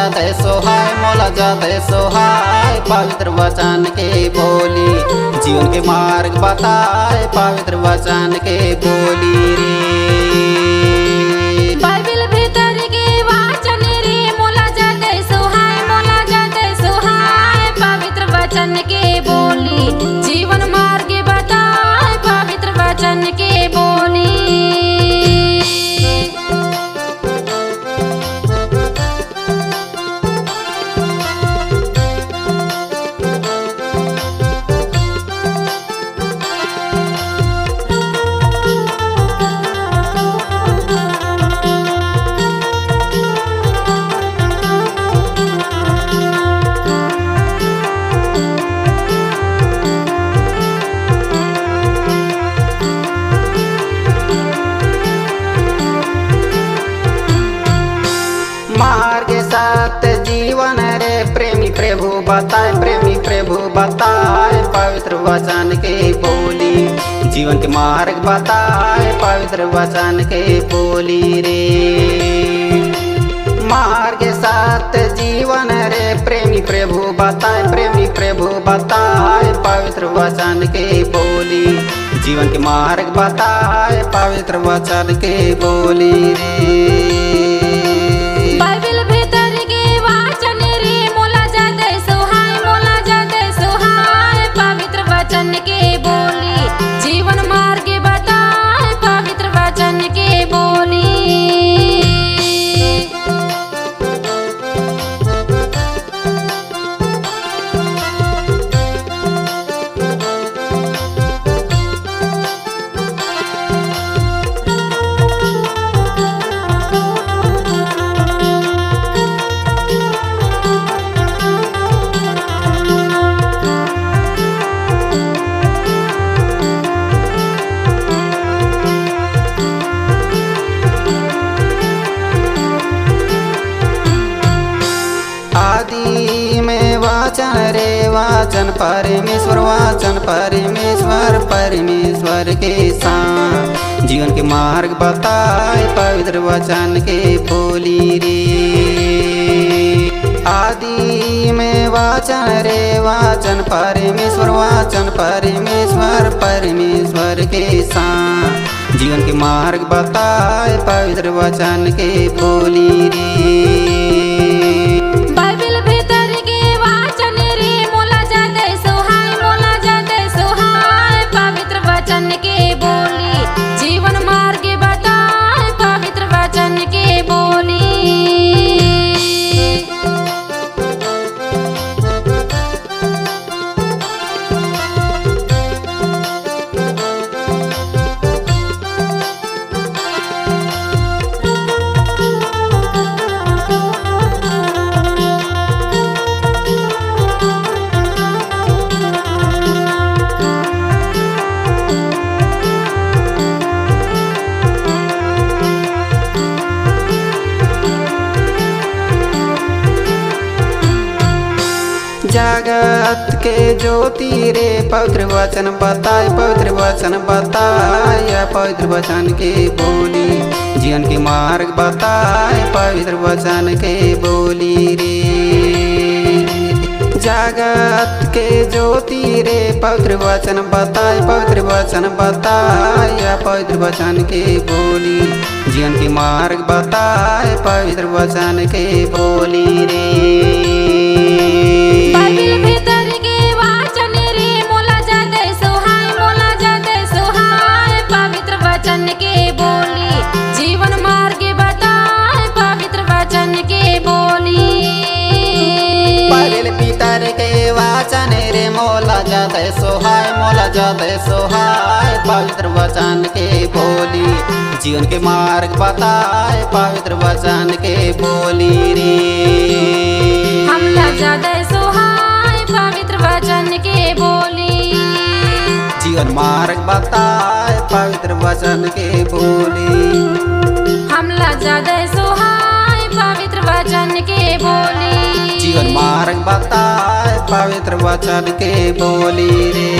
जाते सोहाय मोला जाते सोहाय पवित्र वचन के बोली जीवन के मार्ग बताए पवित्र वचन के बोली रे बाइबल भीतर के वचन रे मोला जाते सोहाय पवित्र वचन के बोली जीवन मार्ग बताए पवित्र वचन के बोली। मार्ग सत्य जीवन रे प्रेमी प्रभु बताए पवित्र वचन के बोली जीवन के मार्ग बताए पवित्र वचन के बोली रे मार्ग सत्य जीवन रे प्रेमी प्रभु बताए पवित्र वचन के बोली जीवन के मार्ग बताए पवित्र वचन के बोली रे बाइबल भीतर के वचन रे मोला जाते सोहाय पवित्र वचन के बोली जीवन मार्ग बताए पवित्र वचन के बोली। आदि में वचन रे वचन परमेश्वर के साथ जीवन के मार्ग बताए पवित्र वचन के बोली रे आदि में वचन रे वचन परमेश्वर के साथ जीवन के मार्ग बताए पवित्र वचन के बोली रे बाइबल भीतर के वचन रे मोला जाते सोहाय पवित्र वचन के बोली जीवन मार्ग बताए पवित्र वचन के बोली। जगत के ज्योति रे पवित्र वचन बताए पवित्र वचन के बोली जीवन के मार्ग बताए पवित्र वचन के बोली रे जगत के ज्योति रे पवित्र वचन बताए पवित्र वचन के बोली जीवन के मार्ग बताए पवित्र वचन के बोली रे बाइबल भीतर के वचन रे मोला जाते सोहाय पवित्र वचन के बोली जीवन मार्ग बताए पवित्र वचन के बोली। बाइबल भीतर के वचन रे मोला जाते सोहाय पवित्र वचन के बोली जीवन के मार्ग बताए पवित्र वचन के बोली रे हमला जाते सोहाय पवित्र वचन के बोली जीवन मार्ग बताए पवित्र वचन के बोली हमला जाते सोहाय पवित्र वचन के बोली जीवन मार्ग बताए पवित्र वचन के बोली रे।